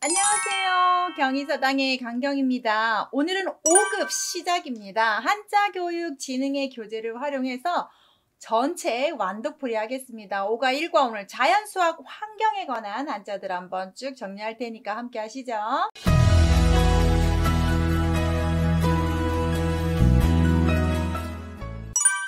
안녕하세요. 경희서당의 강경입니다. 오늘은 5급 시작입니다. 한자 교육 지능의 교재를 활용해서 전체 완독풀이 하겠습니다. 5과 1과 오늘 자연, 수학, 환경에 관한 한자들 한번 쭉 정리할 테니까 함께 하시죠.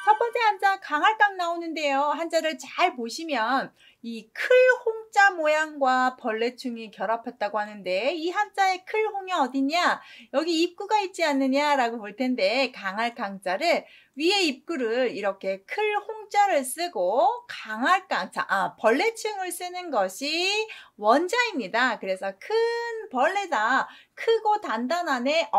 첫 번째 한자 강할강 나오는데요. 한자를 잘 보시면 이 클 홍자 모양과 벌레충이 결합했다고 하는데 이 한자의 클 홍이 어디냐? 여기 입구가 있지 않느냐라고 볼 텐데 강할 강자를 위에 입구를 이렇게 클 홍자를 쓰고 강할강 벌레충을 쓰는 것이 원자입니다. 그래서 큰 벌레다. 크고 단단하네.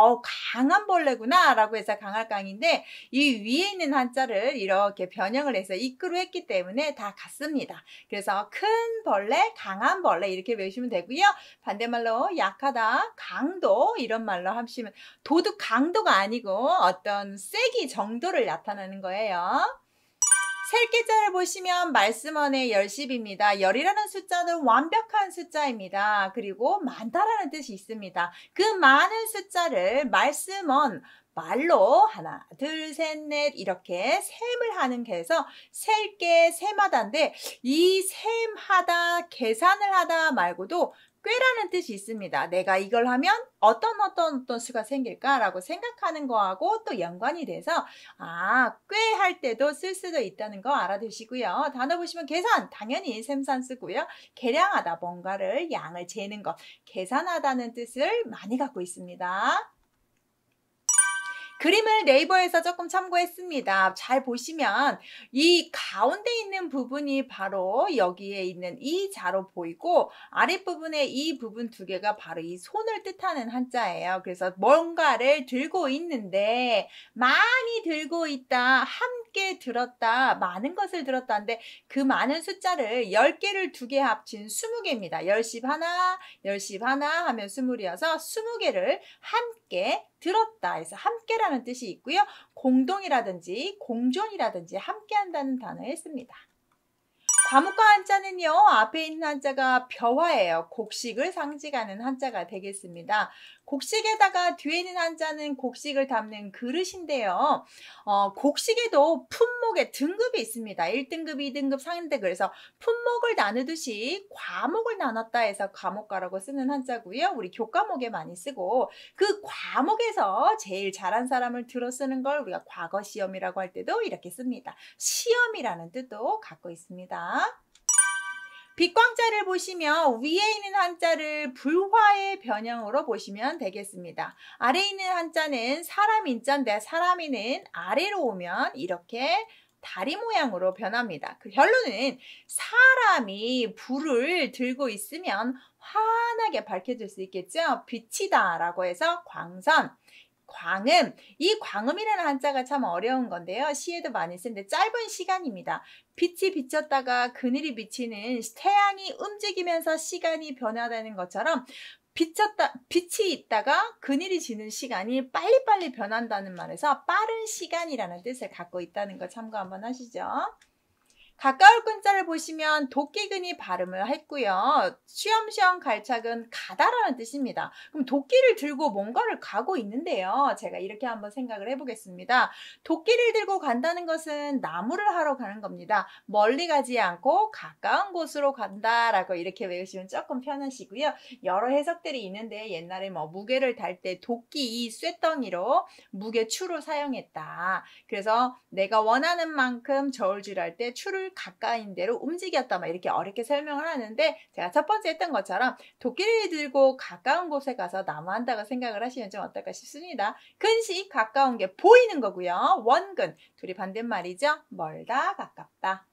강한 벌레구나 라고 해서 강할강인데 이 위에 있는 한자를 이렇게 변형을 해서 입구로 했기 때문에 다 같습니다. 그래서 큰 벌레, 강한 벌레 이렇게 외우시면 되고요. 반대말로 약하다, 강도 이런 말로 하시면 도둑 강도가 아니고 어떤 세기 정도를 나타내는 거예요. 셀계자를 보시면 말씀원의 열십입니다. 열이라는 숫자는 완벽한 숫자입니다. 그리고 많다라는 뜻이 있습니다. 그 많은 숫자를 말씀원 말로 하나, 둘, 셋, 넷 이렇게 셈을 하는 게 해서 셀게 셈하다인데 이 셈하다, 계산을 하다 말고도 꾀라는 뜻이 있습니다. 내가 이걸 하면 어떤 수가 생길까라고 생각하는 거하고 또 연관이 돼서 꾀 할 때도 쓸 수도 있다는 거 알아두시고요. 단어 보시면 계산, 당연히 셈산 쓰고요. 계량하다, 뭔가를 양을 재는 것, 계산하다는 뜻을 많이 갖고 있습니다. 그림을 네이버에서 조금 참고했습니다. 잘 보시면 이 가운데 있는 부분이 바로 여기에 있는 이 자로 보이고 아랫부분에 이 부분 두 개가 바로 이 손을 뜻하는 한자예요. 그래서 뭔가를 들고 있는데 많이 들고 있다, 함께 들었다, 많은 것을 들었다는데 그 많은 숫자를 10개를 두 개 합친 20개입니다. 열십 하나, 열십 하나 하면 20이어서 20개를 함께 들었다 해서 함께라는 뜻이 있고요. 공동이라든지 공존이라든지 함께한다는 단어에 씁니다. 과목과 한자는요. 앞에 있는 한자가 벼화예요. 곡식을 상징하는 한자가 되겠습니다. 곡식에다가 뒤에 있는 한자는 곡식을 담는 그릇인데요. 곡식에도 품목의 등급이 있습니다. 1등급, 2등급, 3등급 그래서 품목을 나누듯이 과목을 나눴다 해서 과목과라고 쓰는 한자고요. 우리 교과목에 많이 쓰고 그 과목에서 제일 잘한 사람을 들어 쓰는 걸 우리가 과거 시험이라고 할 때도 이렇게 씁니다. 시험이라는 뜻도 갖고 있습니다. 빛광자를 보시면 위에 있는 한자를 불화의 변형으로 보시면 되겠습니다. 아래에 있는 한자는 사람 인자인데 사람이는 아래로 오면 이렇게 다리 모양으로 변합니다. 그 결론은 사람이 불을 들고 있으면 환하게 밝혀질 수 있겠죠. 빛이다 라고 해서 광선. 광음, 이 광음이라는 한자가 참 어려운 건데요. 시에도 많이 쓰는데 짧은 시간입니다. 빛이 비쳤다가 그늘이 비치는 태양이 움직이면서 시간이 변화되는 것처럼 빛이 있다가 그늘이 지는 시간이 빨리빨리 변한다는 말에서 빠른 시간이라는 뜻을 갖고 있다는 거 참고 한번 하시죠. 가까울 끈자를 보시면 도끼근이 발음을 했고요. 쉬엄쉬엄 갈착은 가다라는 뜻입니다. 그럼 도끼를 들고 뭔가를 가고 있는데요. 제가 이렇게 한번 생각을 해보겠습니다. 도끼를 들고 간다는 것은 나무를 하러 가는 겁니다. 멀리 가지 않고 가까운 곳으로 간다라고 이렇게 외우시면 조금 편하시고요. 여러 해석들이 있는데 옛날에 무게를 달 때 도끼, 쇳덩이로 무게추로 사용했다. 그래서 내가 원하는 만큼 저울질할 때 추를 가까인 데로 움직였다 이렇게 어렵게 설명을 하는데 제가 첫 번째 했던 것처럼 도끼를 들고 가까운 곳에 가서 나무 한다고 생각을 하시면 좀 어떨까 싶습니다. 근시 가까운 게 보이는 거고요. 원근 둘이 반대말이죠. 멀다 가깝다.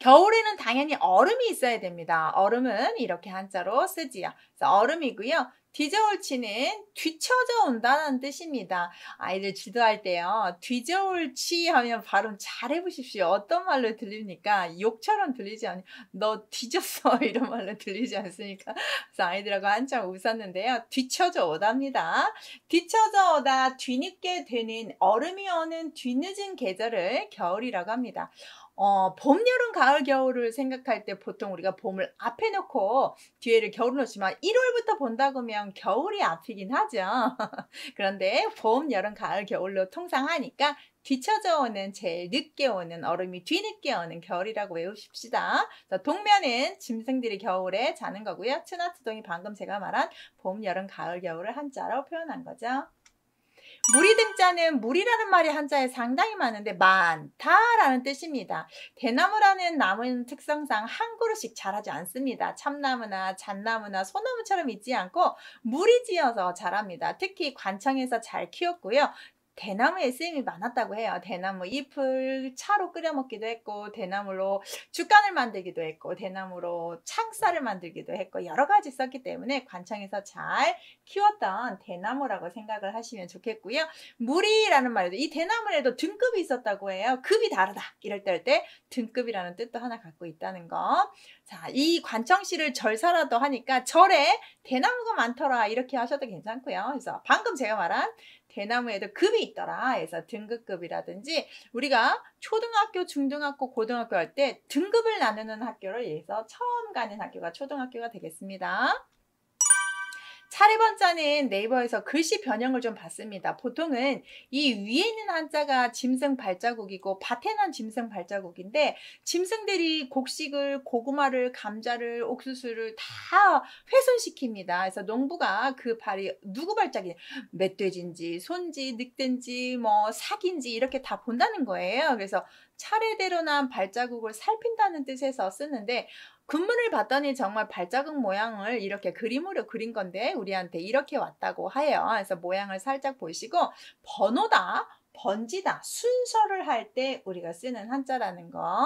겨울에는 당연히 얼음이 있어야 됩니다. 얼음은 이렇게 한자로 쓰지요. 그래서 얼음이고요. 뒤저울치는 뒤쳐져 온다는 뜻입니다. 아이들 지도할 때요. 뒤저울치 하면 발음 잘 해보십시오. 어떤 말로 들립니까? 욕처럼 들리지 않아요. 너 뒤졌어 이런 말로 들리지 않습니까? 그래서 아이들하고 한참 웃었는데요. 뒤쳐져 오답니다. 뒤쳐져 오다 뒤늦게 되는 얼음이 오는 뒤늦은 계절을 겨울이라고 합니다. 봄, 여름, 가을, 겨울을 생각할 때 보통 우리가 봄을 앞에 놓고 뒤에를 겨울을 놓지만 1월부터 본다고 하면 겨울이 앞이긴 하죠. 그런데 봄, 여름, 가을, 겨울로 통상하니까 뒤쳐져 오는, 제일 늦게 오는, 얼음이 뒤늦게 오는 겨울이라고 외우십시다. 동면은 짐승들이 겨울에 자는 거고요. 추나투동이 방금 제가 말한 봄, 여름, 가을, 겨울을 한자로 표현한 거죠. 무리 등자는 무리라는 말이 한자에 상당히 많은데 많다라는 뜻입니다. 대나무라는 나무는 특성상 한 그루씩 자라지 않습니다. 참나무나 잣나무나 소나무처럼 있지 않고 무리지어서 자랍니다. 특히 관청에서 잘 키웠고요. 대나무에 쓰임이 많았다고 해요. 대나무 잎을 차로 끓여 먹기도 했고, 대나무로 죽간을 만들기도 했고, 대나무로 창살을 만들기도 했고, 여러 가지 썼기 때문에 관청에서 잘 키웠던 대나무라고 생각을 하시면 좋겠고요. 무리라는 말에도 이 대나무에도 등급이 있었다고 해요. 급이 다르다 이럴 때 등급이라는 뜻도 하나 갖고 있다는 거. 자, 이 관청시를 절사라도 하니까 절에 대나무가 많더라 이렇게 하셔도 괜찮고요. 그래서 방금 제가 말한 대나무에도 급이 있더라 해서 등급급이라든지, 우리가 초등학교, 중등학교, 고등학교 할 때 등급을 나누는 학교를 예서 처음 가는 학교가 초등학교가 되겠습니다. 차례번자는 네이버에서 글씨 변형을 좀 봤습니다. 보통은 이 위에 있는 한자가 짐승 발자국이고 밭에 난 짐승 발자국인데, 짐승들이 곡식을, 고구마를, 감자를, 옥수수를 다 훼손시킵니다. 그래서 농부가 그 발이 누구 발자국이 멧돼지인지 손지 늑대인지 뭐 사기인지 이렇게 다 본다는 거예요. 그래서 차례대로 난 발자국을 살핀다는 뜻에서 쓰는데, 근문을 봤더니 정말 발자국 모양을 이렇게 그림으로 그린 건데 우리한테 이렇게 왔다고 해요. 그래서 모양을 살짝 보시고, 번호다, 번지다, 순서를 할 때 우리가 쓰는 한자라는 거.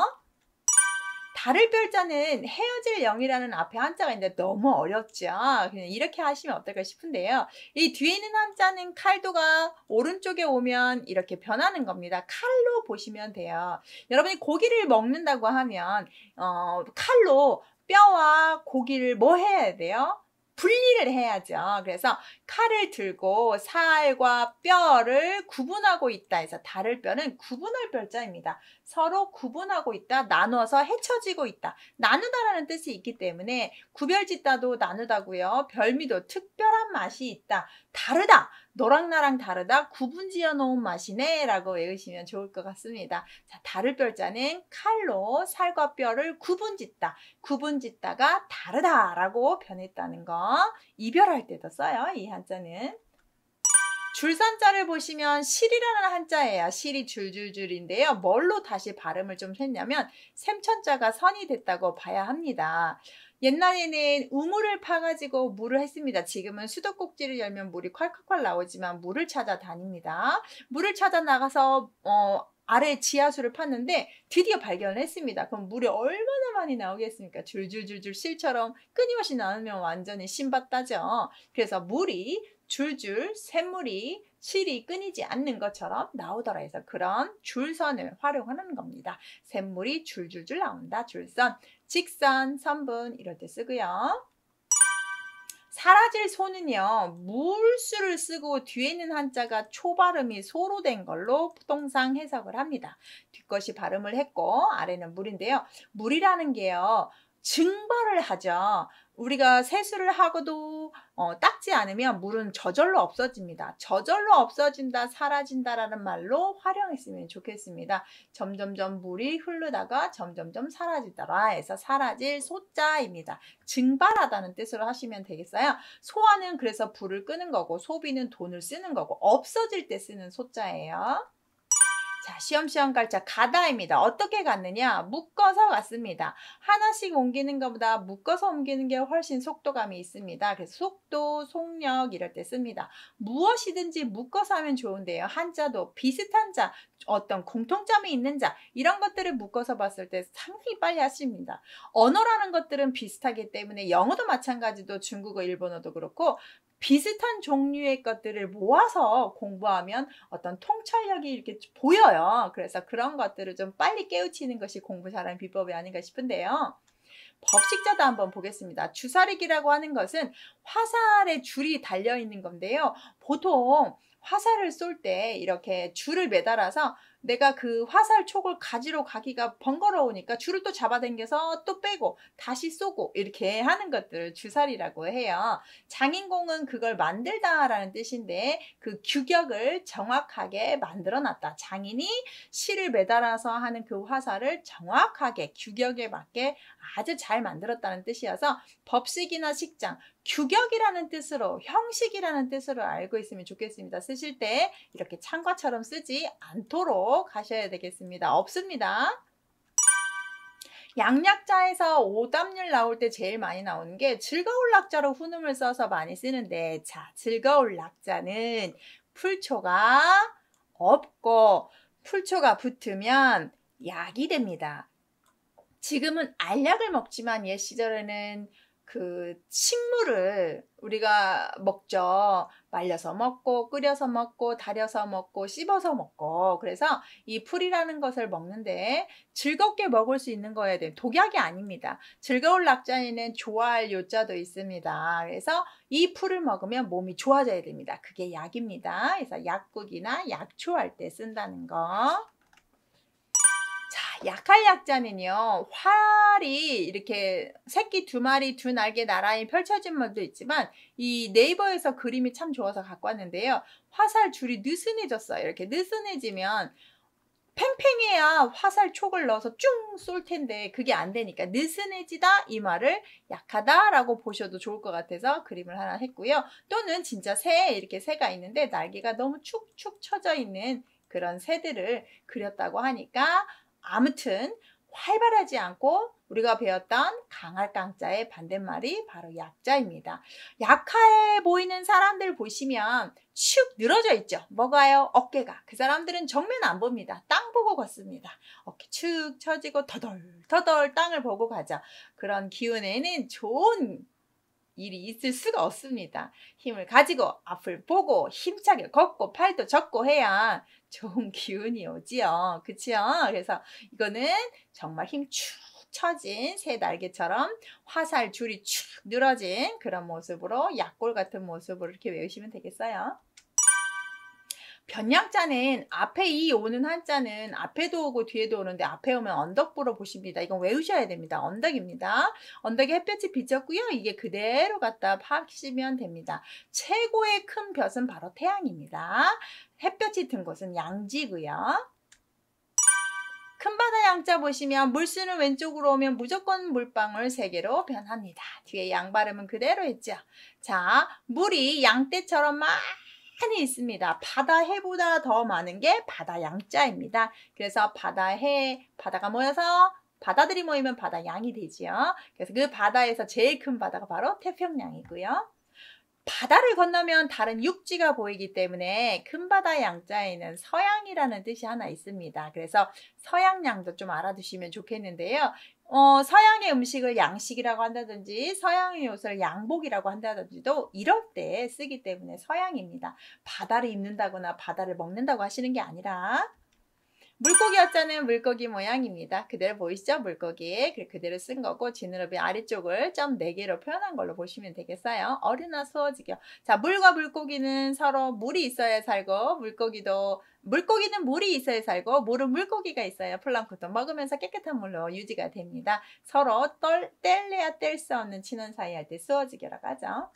다를 별자는 헤어질 영이라는 앞에 한자가 있는데 너무 어렵죠. 그냥 이렇게 하시면 어떨까 싶은데요. 이 뒤에 있는 한자는 칼도가 오른쪽에 오면 이렇게 변하는 겁니다. 칼로 보시면 돼요. 여러분이 고기를 먹는다고 하면 칼로 뼈와 고기를 뭐 해야 돼요? 분리를 해야죠. 그래서 칼을 들고 살과 뼈를 구분하고 있다 해서 다를 뼈는 구분할 뼈자입니다. 서로 구분하고 있다, 나눠서 헤쳐지고 있다, 나누다라는 뜻이 있기 때문에 구별짓다도 나누다고요. 별미도 특별한 맛이 있다, 다르다, 너랑 나랑 다르다, 구분지어 놓은 맛이네 라고 외우시면 좋을 것 같습니다. 자, 다를 뼈자는 칼로 살과 뼈를 구분짓다, 구분짓다가 다르다라고 변했다는 거. 이별할 때도 써요, 이 한자는. 줄선자를 보시면 실이라는 한자예요. 실이 줄줄줄인데요. 뭘로 다시 발음을 좀 했냐면 샘천자가 선이 됐다고 봐야 합니다. 옛날에는 우물을 파가지고 물을 했습니다. 지금은 수도꼭지를 열면 물이 콸콸콸 나오지만 물을 찾아 다닙니다. 물을 찾아 나가서 아래 지하수를 팠는데 드디어 발견을 했습니다. 그럼 물이 얼마나 많이 나오겠습니까? 줄줄줄줄 실처럼 끊임없이 나오면 완전히 신받다죠. 그래서 물이 줄줄, 샘물이 실이 끊이지 않는 것처럼 나오더라 해서 그런 줄선을 활용하는 겁니다. 샘물이 줄줄줄 나온다. 줄선, 직선, 선분 이럴 때 쓰고요. 사라질 소는요, 물수를 쓰고 뒤에 있는 한자가 초발음이 소로 된 걸로 통상 해석을 합니다. 뒷것이 발음을 했고 아래는 물인데요. 물이라는 게요, 증발을 하죠. 우리가 세수를 하고도 닦지 않으면 물은 저절로 없어집니다. 저절로 없어진다, 사라진다라는 말로 활용했으면 좋겠습니다. 점점점 물이 흐르다가 점점점 사라지더라 해서 사라질 소자입니다. 증발하다는 뜻으로 하시면 되겠어요. 소화는 그래서 불을 끄는 거고, 소비는 돈을 쓰는 거고, 없어질 때 쓰는 소자예요. 자, 시험시험 갈자 가다입니다. 어떻게 갔느냐? 묶어서 갔습니다. 하나씩 옮기는 것보다 묶어서 옮기는 게 훨씬 속도감이 있습니다. 그래서 속도, 속력 이럴 때 씁니다. 무엇이든지 묶어서 하면 좋은데요. 한자도 비슷한 자, 어떤 공통점이 있는 자, 이런 것들을 묶어서 봤을 때 상당히 빨리 하십니다. 언어라는 것들은 비슷하기 때문에 영어도 마찬가지도 중국어, 일본어도 그렇고 비슷한 종류의 것들을 모아서 공부하면 어떤 통찰력이 이렇게 보여요. 그래서 그런 것들을 좀 빨리 깨우치는 것이 공부 잘하는 비법이 아닌가 싶은데요. 법식자도 한번 보겠습니다. 주사리기라고 하는 것은 화살에 줄이 달려 있는 건데요. 보통 화살을 쏠 때 이렇게 줄을 매달아서 내가 그 화살 촉을 가지러 가기가 번거로우니까 줄을 또 잡아당겨서 또 빼고 다시 쏘고 이렇게 하는 것들을 주사리라고 해요. 장인공은 그걸 만들다라는 뜻인데 그 규격을 정확하게 만들어 놨다. 장인이 실을 매달아서 하는 그 화살을 정확하게 규격에 맞게 아주 잘 만들었다는 뜻이어서 법식이나 식장, 규격이라는 뜻으로, 형식이라는 뜻으로 알고 있으면 좋겠습니다. 쓰실 때 이렇게 창과처럼 쓰지 않도록 하셔야 되겠습니다. 없습니다. 양약자에서 오답률 나올 때 제일 많이 나오는 게 즐거울 낙자로 훈음을 써서 많이 쓰는데, 자, 즐거울 낙자는 풀초가 없고 풀초가 붙으면 약이 됩니다. 지금은 알약을 먹지만 옛 시절에는 그 식물을 우리가 먹죠. 말려서 먹고 끓여서 먹고 달여서 먹고 씹어서 먹고. 그래서 이 풀이라는 것을 먹는데 즐겁게 먹을 수 있는 거여야 돼요. 독약이 아닙니다. 즐거울 낙자에는 좋아할 요자도 있습니다. 그래서 이 풀을 먹으면 몸이 좋아져야 됩니다. 그게 약입니다. 그래서 약국이나 약초할 때 쓴다는 거. 약할 약자는요, 활이 이렇게 새끼 두 마리 두 날개 나란히 펼쳐진 것도 있지만 이 네이버에서 그림이 참 좋아서 갖고 왔는데요. 화살 줄이 느슨해졌어요. 이렇게 느슨해지면 팽팽해야 화살 촉을 넣어서 쭉 쏠 텐데 그게 안 되니까 느슨해지다 이 말을 약하다라고 보셔도 좋을 것 같아서 그림을 하나 했고요. 또는 진짜 새, 이렇게 새가 있는데 날개가 너무 축축 처져 있는 그런 새들을 그렸다고 하니까 아무튼 활발하지 않고 우리가 배웠던 강할 깡자의 반대말이 바로 약자입니다. 약해 보이는 사람들 보시면 축 늘어져 있죠. 뭐가요? 어깨가. 그 사람들은 정면 안 봅니다. 땅 보고 걷습니다. 어깨 축 처지고 터덜 땅을 보고 가죠. 그런 기운에는 좋은 일이 있을 수가 없습니다. 힘을 가지고 앞을 보고 힘차게 걷고 팔도 젓고 해야 좋은 기운이 오지요. 그치요? 그래서 이거는 정말 힘 축 처진 새 날개처럼 화살 줄이 축 늘어진 그런 모습으로 약골 같은 모습으로 이렇게 외우시면 되겠어요. 변약자는 앞에 이 오는 한자는 앞에도 오고 뒤에도 오는데 앞에 오면 언덕부로 보십니다. 이건 외우셔야 됩니다. 언덕입니다. 언덕에 햇볕이 비쳤고요. 이게 그대로 갖다 파시면 됩니다. 최고의 큰 볕은 바로 태양입니다. 햇볕이 든 곳은 양지고요. 큰 바다 양자 보시면 물수는 왼쪽으로 오면 무조건 물방울 3개로 변합니다. 뒤에 양 발음은 그대로 했죠. 자, 물이 양떼처럼 많이 있습니다. 바다 해보다 더 많은 게 바다 양자입니다. 그래서 바다 해, 바다가 모여서 바다들이 모이면 바다 양이 되지요. 그래서 그 바다에서 제일 큰 바다가 바로 태평양이고요. 바다를 건너면 다른 육지가 보이기 때문에 큰 바다 양자에는 서양이라는 뜻이 하나 있습니다. 그래서 서양양도 좀 알아두시면 좋겠는데요. 서양의 음식을 양식이라고 한다든지 서양의 옷을 양복이라고 한다든지도 이럴 때 쓰기 때문에 서양입니다. 바다를 입는다거나 바다를 먹는다고 하시는 게 아니라 물고기 어자는 물고기 모양입니다. 그대로 보이시죠? 물고기. 그대로 쓴 거고 지느러미 아래쪽을 점 4개로 표현한 걸로 보시면 되겠어요. 어른아 수어지겨. 자, 물과 물고기는 서로 물이 있어야 살고 물고기는 물이 있어야 살고 물은 물고기가 있어야 플랑크톤 먹으면서 깨끗한 물로 유지가 됩니다. 서로 뗄래야 뗄 수 없는 친원 사이 할 때 수어지겨라고 하죠.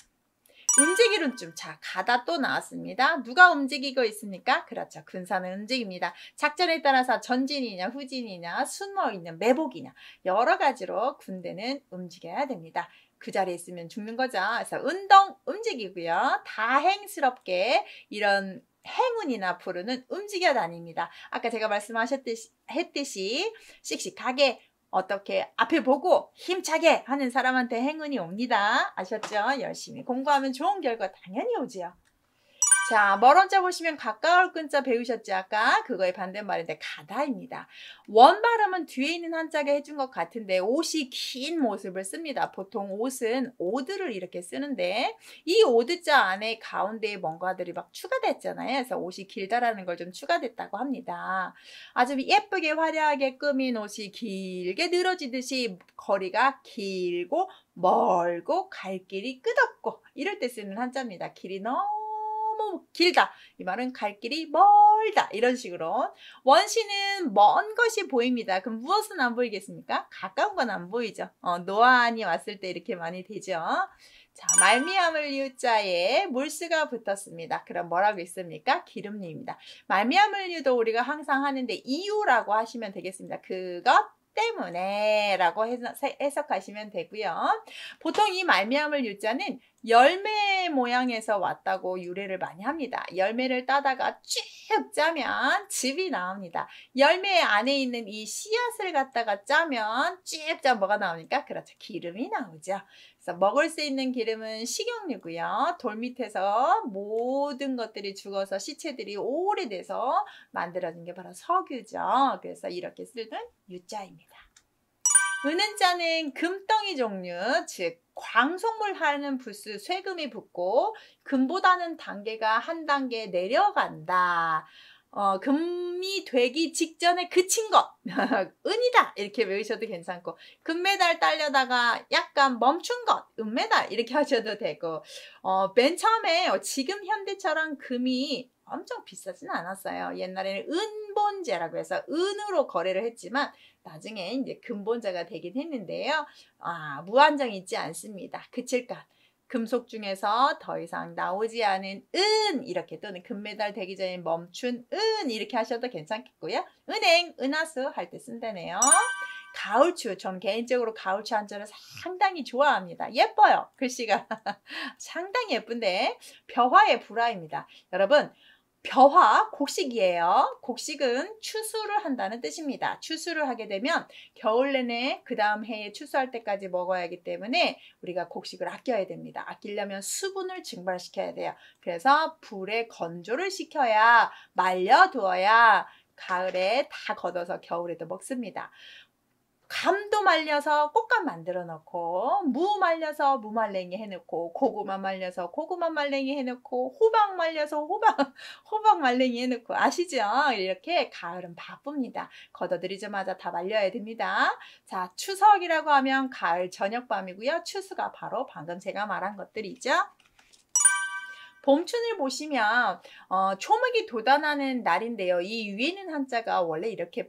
움직이론쯤. 자, 가다 또 나왔습니다. 누가 움직이고 있습니까? 그렇죠. 군사는 움직입니다. 작전에 따라서 전진이냐 후진이냐 숨어있냐 매복이냐 여러 가지로 군대는 움직여야 됩니다. 그 자리에 있으면 죽는 거죠. 그래서 운동 움직이고요. 다행스럽게 이런 행운이나 불운은 움직여 다닙니다. 아까 제가 했듯이 씩씩하게 어떻게 앞을 보고 힘차게 하는 사람한테 행운이 옵니다. 아셨죠? 열심히 공부하면 좋은 결과 당연히 오지요. 자, 멀언자 보시면 가까울 끈자 배우셨죠? 아까 그거의 반대말인데 가다입니다. 원 발음은 뒤에 있는 한자가 해준 것 같은데 옷이 긴 모습을 씁니다. 보통 옷은 오드를 이렇게 쓰는데 이 오드자 안에 가운데에 뭔가들이 막 추가됐잖아요. 그래서 옷이 길다라는 걸 좀 추가됐다고 합니다. 아주 예쁘게 화려하게 꾸민 옷이 길게 늘어지듯이 거리가 길고 멀고 갈 길이 끝없고 이럴 때 쓰는 한자입니다. 길이 너무 길다. 이 말은 갈 길이 멀다. 이런 식으로. 원시는 먼 것이 보입니다. 그럼 무엇은 안 보이겠습니까? 가까운 건 안 보이죠. 노안이 왔을 때 이렇게 많이 되죠. 자, 말미암을 이유자에 물수가 붙었습니다. 그럼 뭐라고 있습니까? 기름류입니다. 말미암을 이유도 우리가 항상 하는데 이유라고 하시면 되겠습니다. 그것 때문에 라고 해석하시면 되고요. 보통 이 말미암을 유자는 열매 모양에서 왔다고 유래를 많이 합니다. 열매를 따다가 쭉 짜면 즙이 나옵니다. 열매 안에 있는 이 씨앗을 갖다가 짜면 쭉 짜 뭐가 나오니까 그렇죠. 기름이 나오죠. 그래서 먹을 수 있는 기름은 식용유고요. 돌 밑에서 모든 것들이 죽어서 시체들이 오래돼서 만들어진 게 바로 석유죠. 그래서 이렇게 쓰는 유자입니다. 은은자는 금덩이 종류, 즉 광속물 하는 부스 쇠금이 붙고 금보다는 단계가 한 단계 내려간다. 금이 되기 직전에 그친 것 은이다 이렇게 외우셔도 괜찮고 금메달 따려다가 약간 멈춘 것 은메달 이렇게 하셔도 되고 맨 처음에 지금 현대처럼 금이 엄청 비싸진 않았어요. 옛날에는 은본제라고 해서 은으로 거래를 했지만 나중에 이제 금본제가 되긴 했는데요. 무한정 있지 않습니다. 그칠까 금속 중에서 더 이상 나오지 않은 은 이렇게 또는 금메달 되기 전에 멈춘 은 이렇게 하셔도 괜찮겠고요. 은행, 은하수 할 때 쓴다네요. 가을추, 전 개인적으로 가을추 한자를 상당히 좋아합니다. 예뻐요. 글씨가 상당히 예쁜데 벼화의 불화입니다. 여러분 벼화 곡식이에요. 곡식은 추수를 한다는 뜻입니다. 추수를 하게 되면 겨울 내내 그 다음 해에 추수할 때까지 먹어야 하기 때문에 우리가 곡식을 아껴야 됩니다. 아끼려면 수분을 증발시켜야 돼요. 그래서 불에 건조를 시켜야 말려두어야 가을에 다 걷어서 겨울에도 먹습니다. 감도 말려서 꽃감 만들어 놓고 무 말려서 무말랭이 해놓고 고구마 말려서 고구마 말랭이 해놓고 호박 말려서 호박 말랭이 해놓고 아시죠? 이렇게 가을은 바쁩니다. 걷어들이자마자 다 말려야 됩니다. 자, 추석이라고 하면 가을 저녁밤이고요. 추수가 바로 방금 제가 말한 것들이죠. 봄춘을 보시면 초목이 돋아나는 날인데요. 이 위에 있는 한자가 원래 이렇게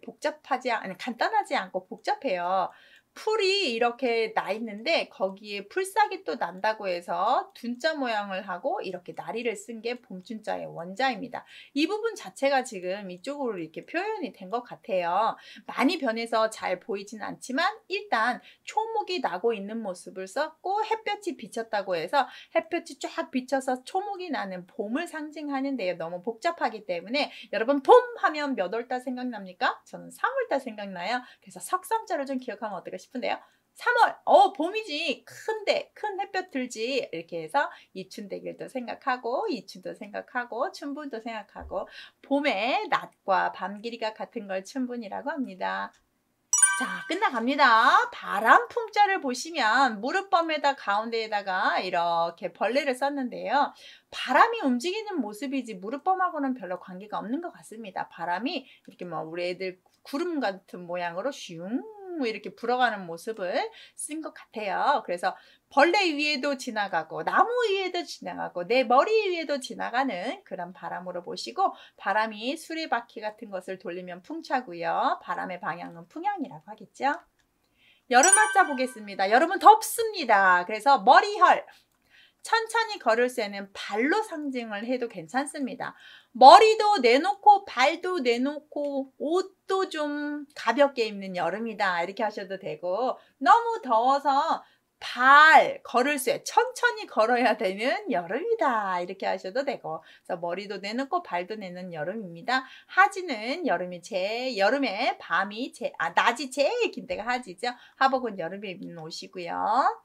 간단하지 않고 복잡해요. 풀이 이렇게 나 있는데 거기에 풀싹이 또 난다고 해서 둔자 모양을 하고 이렇게 나리를 쓴 게 봄춘자의 원자입니다. 이 부분 자체가 지금 이쪽으로 이렇게 표현이 된 것 같아요. 많이 변해서 잘 보이진 않지만 일단 초목이 나고 있는 모습을 썼고 햇볕이 비쳤다고 해서 햇볕이 쫙 비쳐서 초목이 나는 봄을 상징하는데요. 너무 복잡하기 때문에 여러분 봄 하면 몇 월달 생각납니까? 저는 3월달 생각나요. 그래서 석삼자를 좀 기억하면 어떨까 싶은데요. 3월, 봄이지. 큰 햇볕 들지. 이렇게 해서 이춘대길도 생각하고, 이춘도 생각하고, 춘분도 생각하고, 봄의 낮과 밤 길이가 같은 걸 춘분이라고 합니다. 자, 끝나갑니다. 바람풍자를 보시면 무릎범에다 가운데에다가 이렇게 벌레를 썼는데요. 바람이 움직이는 모습이지 무릎범하고는 별로 관계가 없는 것 같습니다. 바람이 이렇게 우리 애들 구름 같은 모양으로 슝 이렇게 불어가는 모습을 쓴 것 같아요. 그래서 벌레 위에도 지나가고 나무 위에도 지나가고 내 머리 위에도 지나가는 그런 바람으로 보시고 바람이 수레바퀴 같은 것을 돌리면 풍차고요. 바람의 방향은 풍향이라고 하겠죠. 여름 한자 보겠습니다. 여름은 덥습니다. 그래서 머리혈 천천히 걸을 새는 발로 상징을 해도 괜찮습니다. 머리도 내놓고 발도 내놓고 옷도 좀 가볍게 입는 여름이다 이렇게 하셔도 되고 너무 더워서 발 걸을 새 천천히 걸어야 되는 여름이다 이렇게 하셔도 되고 그래서 머리도 내놓고 발도 내는 여름입니다. 하지는 여름에 낮이 제일 긴 때가 하지죠. 하복은 여름에 입는 옷이고요.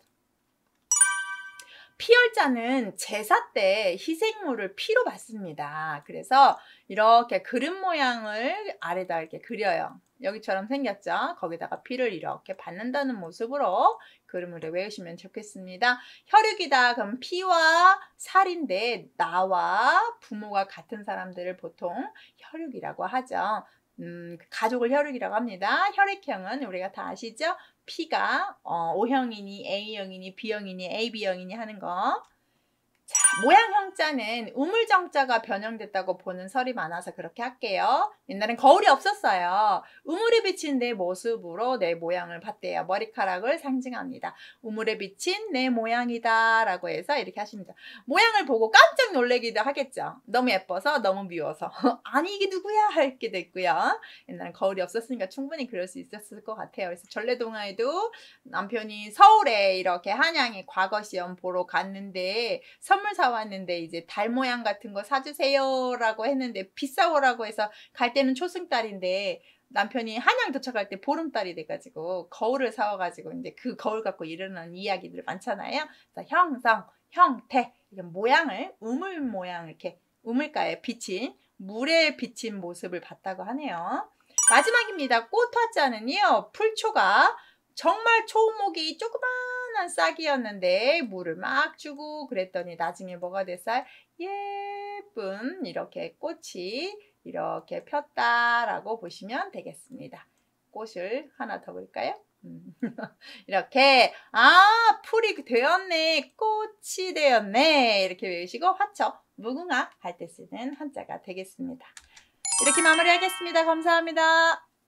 피열자는 제사 때 희생물을 피로 받습니다. 그래서 이렇게 그릇 모양을 아래다 이렇게 그려요. 여기처럼 생겼죠? 거기다가 피를 이렇게 받는다는 모습으로 그림을 외우시면 좋겠습니다. 혈육이다. 그럼 피와 살인데 나와 부모가 같은 사람들을 보통 혈육이라고 하죠. 가족을 혈육이라고 합니다. 혈액형은 우리가 다 아시죠? P가 O형이니 A형이니 B형이니 AB형이니 하는 거. 자, 모양형자는 우물정자가 변형됐다고 보는 설이 많아서 그렇게 할게요. 옛날엔 거울이 없었어요. 우물에 비친 내 모습으로 내 모양을 봤대요. 머리카락을 상징합니다. 우물에 비친 내 모양이다 라고 해서 이렇게 하십니다. 모양을 보고 깜짝 놀라기도 하겠죠. 너무 예뻐서 너무 미워서 아니 이게 누구야 할게 됐고요. 옛날엔 거울이 없었으니까 충분히 그럴 수 있었을 것 같아요. 그래서 전래동화에도 남편이 서울에 이렇게 한양에 과거시험 보러 갔는데 선물 사왔는데 이제 달 모양 같은 거 사주세요 라고 했는데 비싸오라고 해서 갈 때는 초승달인데 남편이 한양 도착할 때 보름달이 돼가지고 거울을 사와가지고 이제 그 거울 갖고 일어나는 이야기들 많잖아요. 그래서 형성, 형태 이런 모양을 우물 모양 이렇게 우물가에 비친 물에 비친 모습을 봤다고 하네요. 마지막입니다. 꽃화자는요 풀초가 정말 초목이 조그만한 싹이었는데 물을 막 주고 그랬더니 나중에 뭐가 됐어요? 예쁜 이렇게 꽃이 이렇게 폈다라고 보시면 되겠습니다. 꽃을 하나 더 볼까요? 이렇게 풀이 되었네, 꽃이 되었네 이렇게 외우시고 화초, 무궁화 할 때 쓰는 한자가 되겠습니다. 이렇게 마무리하겠습니다. 감사합니다.